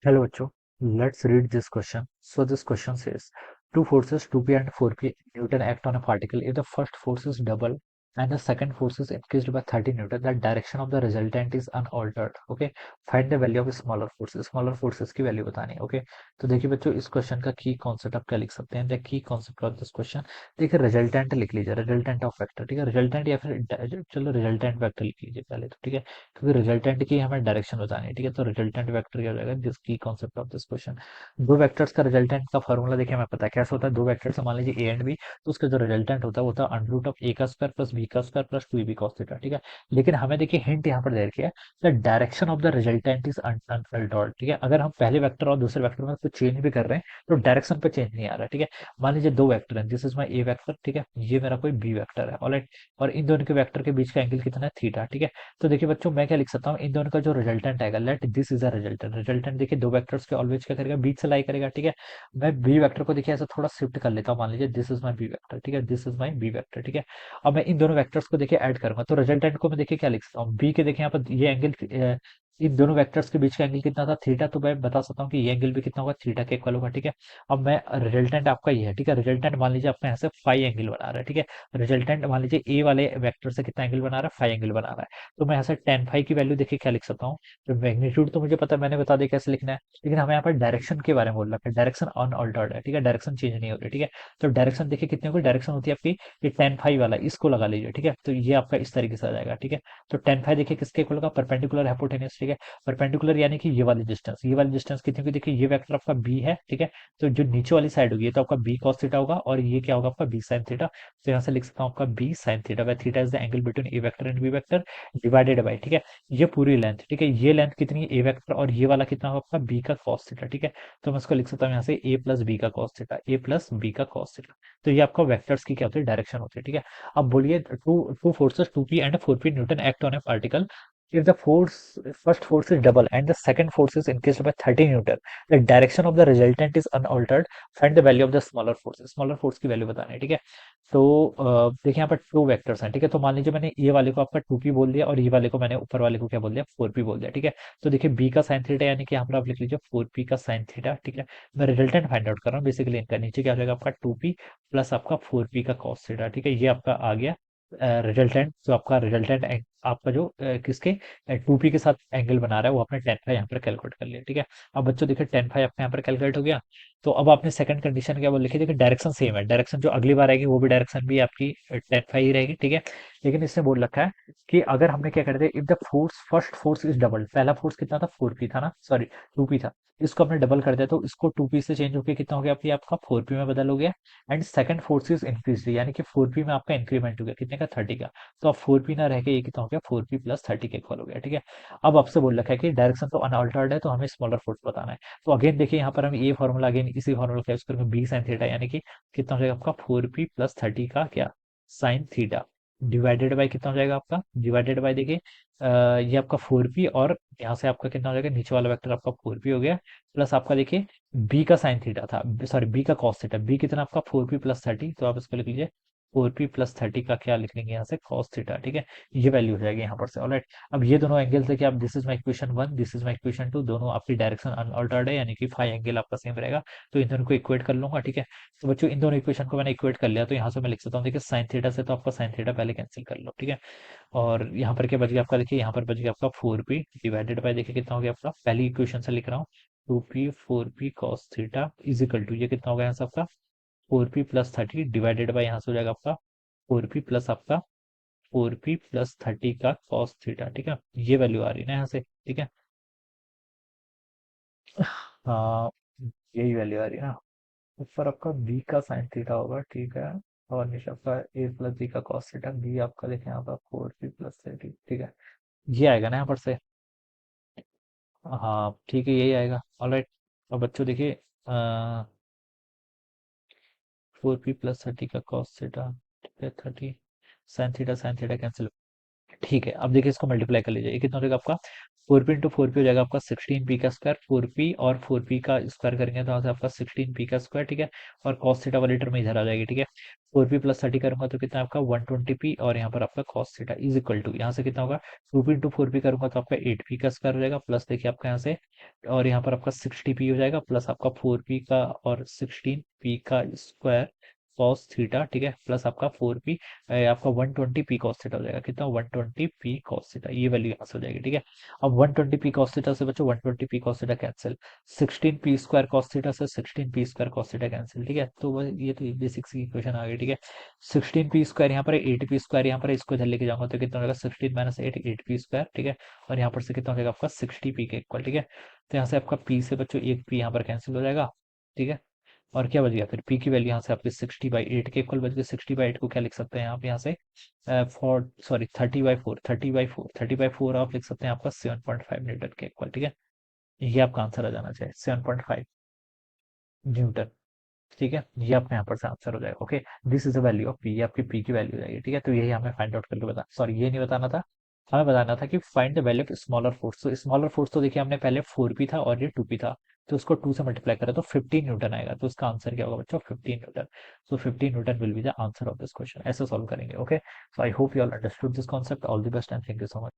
Hello, Bachcho. Let's read this question. So this question says, two forces 2p and 4p Newton act on a particle. If the first force is double and the second force is increased by 30 Newton, the direction of the resultant is unaltered. Okay. Find the value of smaller forces. Smaller forces की value बतानी है. Okay. तो देखिए बच्चों, इस question का की concept आप क्या लिख सकते हैं. The key concept of this question, देखिए रिजल्टेंट लिख लीजिए. Resultant of vector. ठीक है. रिजल्टेंट या फिर चलो रिजल्टेंट वेक्टर लिख लीजिए पहले तो. ठीक है. क्योंकि रिजल्टेंट की हमें डायरेक्शन बतानी है. ठीक है. तो रिजल्टेंट वेक्टर क्या हो जाएगा, दिस की कॉन्सेप्ट ऑफ दिस क्वेश्चन. दो वेक्टर्स का रिजल्टेंट का फॉर्मूला देखिए हमें पता है कैसे होता है. दो वेक्टर से मान लीजिए ए एंड बी, तो उसका जो रिजल्टेंट होता है वो होता है अंडर रूट ऑफ ए का स्क्वायर प्लस बी का square plus 2b cos theta. ठीक है. लेकिन हमें देखिए हिंट यहाँ पर दे रखी है, the direction of the resultant is unaltered. ठीक है. अगर हम पहले वेक्टर और दूसरे वेक्टर में कुछ चेंज भी कर रहे हैं तो डायरेक्शन पे चेंज नहीं आ रहा है. ठीक है. मान लीजिए दो वेक्टर हैं, this is my A vector. ठीक है. ये मेरा कोई बी वेक्टर है. ऑलराइट. और इन दोनों के वेक्टर के बीच का एंगल कितना है, थीटा. ठीक है. तो देखिए बच्चों, मैं क्या लिख सकता हूँ, इन दोनों का जो रिजल्टेंट आएगा, let this is a resultant. Resultant देखिए दो वेक्टर्स के ऑलवेज क्या करेगा, बीच से लाई करेगा. ठीक है. मैं बी वेक्टर को देखिए ऐसा थोड़ा शिफ्ट कर लेता हूँ. मान लीजिए this is my B vector. ठीक है. This is my B vector. ठीक है. अब मैं इन दोनों वेक्टर्स को देखिए ऐड करूंगा तो रिजल्टेंट को मैं देखिए क्या लिख सकता हूँ, बी के देखिए यहाँ पर ये एंगल, इन दोनों वेक्टर्स के बीच का एंगल कितना था, थीटा. तो मैं बता सकता हूँ कि ये एंगल भी कितना होगा, थीटा के इक्वल होगा. ठीक है. अब मैं रिजल्टेंट आपका ये है. ठीक है. रिजल्टेंट मान लीजिए अपने यहाँ से फाइव एंगल बना रहा है. ठीक है. रिजल्टेंट मान लीजिए ए वाले वेक्टर से कितना एंगल बना रहा है, फाइव एंगल बना रहा है. तो मैं यहाँ से टेन फाइव की वैल्यू देखिए क्या लिख सकता हूँ. तो मैग्नीट्यूड तो मुझे पता है, मैंने बता दिया कैसे लिखना है. लेकिन हमें यहाँ पर डायरेक्शन के बारे में बोल रखा है. डायरेक्शन अनअल्टर्ड है. ठीक है. डायरेक्शन चेंज नहीं हो रही. ठीक है. तो डायरेक्शन देखिए कितने होगी, डायरेक्शन होती है आपकी ये टेन फाइव वाला, इसको लगा लीजिए. ठीक है. तो ये आपका इस तरीके से आ जाएगा. ठीक है. तो टेन फाइव देखिए किसके इक्वल होगा, परपेंडिकुलर हाइपोटेन्यूज. ठीक है. परपेंडिकुलर यानी कि ये वाली डिस्टेंस, ये वाली डिस्टेंस कितनी होगी, देखिए ये वेक्टर आपका बी है. ठीक है. तो जो नीचे वाली साइड होगी ये तो आपका बी कॉस थीटा होगा और ये क्या होगा आपका बी साइन थीटा. तो यहाँ से लिख सकता हूँ आपका B sine theta, where theta is the angle between A vector and B vector divided by. ठीक है. ये पूरी लेंथ. ठीक है. ये लेंथ कितनी है, ए वेक्टर, और ये वाला कितना होगा आपका बी का कॉस थीटा. ठीक है. तो मैं इसको लिख सकता हूँ यहाँ से ए प्लस बी का कॉस थीटा, ए प्लस बी का कॉस थीटा. तो ये आपका वेक्टर्स की क्या होती है, डायरेक्शन होती है. ठीक है. अब बोलिए, two two forces 2p and 4p newton act on a particle. If the first force is double and the second force is increased by 30 Newton, the direction of the resultant is unaltered. Find the value of the smaller forces. Smaller force की value बतानी है. ठीक है. तो देखिए यहाँ पर two vectors हैं. ठीक है. तो मान लीजिए मैंने ये वाले को आपका 2p बोल दिया और ये वाले को मैंने ऊपर वाले को क्या बोल दिया, 4p बोल दिया. ठीक है. तो देखिए b का साइन थीटा यानी कि यहाँ पर आप लिख लीजिए 4p का साइन थीटा. ठीक है. मैं रिजल्टेंट फाइंड आउट कर रहा हूँ बेसिकली इनका. नीचे क्या हो जाएगा आपका 2p प्लस आपका 4p का कॉस थीटा. ठीक है. ये आपका आ गया रिजल्टेंट. जो आपका रिजल्टेंट आपका जो किसके 2p के साथ एंगल बना रहा है वो आपने टेन फाइव यहाँ पर कैलकुलेट कर लिया. ठीक है. अब बच्चों देखिए टेन फाइव आपका यहाँ पर कैलकुलेट हो गया. तो अब आपने सेकंड कंडीशन क्या बोल लिखी, देखिए डायरेक्शन सेम है. डायरेक्शन जो अगली बार आएगी वो भी डायरेक्शन भी आपकी टेन फाइव ही रहेगी. ठीक है. लेकिन इसने बोल रखा है कि अगर हमने क्या करते, if the force first force is double, पहला फोर्स कितना था, 4p था ना, सॉरी 2p था. इसको हमने डबल कर दिया तो इसको 2p से चेंज होकर कितना हो गया आपकी, आपका 4p में बदल हो गया. And second force is increase, यानी कि 4p में आपका इंक्रीमेंट हो गया कितने का, 30 का. तो अब 4p ना रह के ये कितना हो गया, 4p प्लस 30 के इक्वल हो गया. ठीक है. अब आपसे बोल रखा है कि डायरेक्शन तो अनअल्टर्ड है तो हमें स्मॉलर फोर्स बताना है. तो अगेन देखिए यहाँ पर हम ये फॉर्मूला अगेन इसी फॉर्मूला का यूज करेंगे, बी साइन थीटा यानी कि कितना हो जाएगा आपका 4p प्लस 30 का क्या, साइन थीटा, डिवाइडेड बाय कितना हो जाएगा आपका, डिवाइडेड बाय देखिए ये आपका 4p और यहाँ से आपका कितना हो जाएगा, नीचे वाला वेक्टर आपका 4p हो गया, प्लस आपका देखिए b का साइन थीटा था, सॉरी b का कॉस थीटा, b कितना आपका 4p प्लस 30. तो आप इसको लिख लीजिए 4p प्लस 30 का क्या लिख लेंगे यहाँ से, कॉस थीटा. ठीक है. ये वैल्यू हो जाएगी यहाँ पर से. ऑलराइट. अब ये दोनों एंगल देखिए आप, this is my equation one, this is my equation two, दोनों आपकी डायरेक्शन अनअल्टर्ड है यानी कि फाइव एंगल आपका सेम रहेगा. तो इन दोनों को इक्वेट कर लूंगा. ठीक है. तो बच्चों इन दोनों इक्वेशन को मैंने इक्वेट कर लिया तो यहाँ से मैं लिख सकता हूँ, देखिए साइन थीटा से तो आपका साइन थीटा पहले कैंसिल कर लो. ठीक है. और यहाँ पर क्या बच गया आपका, देखिए यहाँ पर बच गया आपका 4p डिवाइडेड बाय, देखिए कितना हो गया आपका, पहली इक्वेशन से लिख रहा हूँ 2p 4p cos theta is equal to, ये कितना हो गया यहाँ से आपका 4p प्लस 30 डिवाइडेड बाय, यहाँ से हो जाएगा आपका 4p प्लस आपका 4p प्लस 30 का cos थीटा. ठीक है. ये वैल्यू आ रही है ना यहाँ से. ठीक है. हाँ, यही वैल्यू आ रही है ना. ऊपर आपका b का साइन थीटा होगा. ठीक है. और नीचे आपका a प्लस b का cos थीटा, b आपका देखें यहाँ पर 4p प्लस 30. ठीक है. ये आएगा ना यहाँ पर से. हाँ ठीक है, यही आएगा. ऑलराइट. अब बच्चों देखिए 4p प्लस 30 का cos थीटा. ठीक है. 30 साइन थीटा कैंसिल. ठीक है. अब देखिए इसको मल्टीप्लाई कर लीजिए, ये कितना हो जाएगा आपका 4p into 4p हो जाएगा आपका 16p का स्क्वायर, 4p और 4p का स्क्वायर करेंगे तो यहाँ से आपका 16p का स्क्वायर, ठीक है। और cos थीटा वाली टर्म इधर आ जाएगी, ठीक है। 4p + 30 करूंगा तो कितना आपका 120p, और यहाँ पर आपका cos theta is equal to, यहाँ से कितना होगा 2p into 4p करूंगा तो आपका 8p का स्क्वायर हो जाएगा, प्लस देखिए आपका यहाँ से, और यहाँ पर आपका 60p हो जाएगा, प्लस आपका 4p का और 16p का स्क्वायर cos थीटा, ठीक है, प्लस आपका 4p, आपका 120p cos थीटा हो जाएगा, कितना 120p cos थीटा, ये वैल्यू यहाँ से हो जाएगी, ठीक है। अब 120p cos थीटा से बच्चों 120p cos theta cancel, 16p square cos theta से 16p square cos theta cancel, ठीक है। तो ये तो बेसिक सी इक्वेशन आ गई, ठीक है। 16p स्क्वायर यहाँ पर है, 8p स्क्वायर यहाँ पर है, इसको इधर लेके जाऊंगा तो कितना हो जाएगा 16 - 8, 8p स्क्वायर, ठीक है। और यहाँ पर से कितना हो जाएगा आपका 60p के इक्वल, ठीक है। तो यहाँ से आपका p से बच्चों एक p यहाँ पर कैंसिल हो जाएगा, ठीक है। और क्या बच गया फिर, p की वैल्यू यहाँ से आपकी 60/8 के इक्वल बच गई। 60/8 को क्या लिख सकते हैं आप यहाँ से, 30/4, 30/4, 30/4 आप लिख सकते हैं आपका 7.5 न्यूटन के इक्वल, ठीक है। ये आपका आंसर आ जाना चाहिए 7.5 न्यूटन, ठीक है। ये आपका यहाँ पर से आंसर हो जाएगा। Okay, this is the value of P, ये आपकी पी की वैल्यू हो जाएगी, ठीक है। तो यही हमें फाइंड आउट करके बता, सॉरी ये नहीं बताना था, हमें बताना था कि find the value of smaller force. तो स्मॉलर फोर्स तो देखिए हमने पहले 4p था और ये 2p था, तो उसको 2 से मल्टीप्लाई करें तो 15 न्यूटन आएगा, तो उसका आंसर क्या होगा बच्चों 15 Newton. So 15 Newton will be the answer of this question, ऐसे सॉल्व करेंगे। Okay, so I hope you all understood this concept, all the best and thank you so much.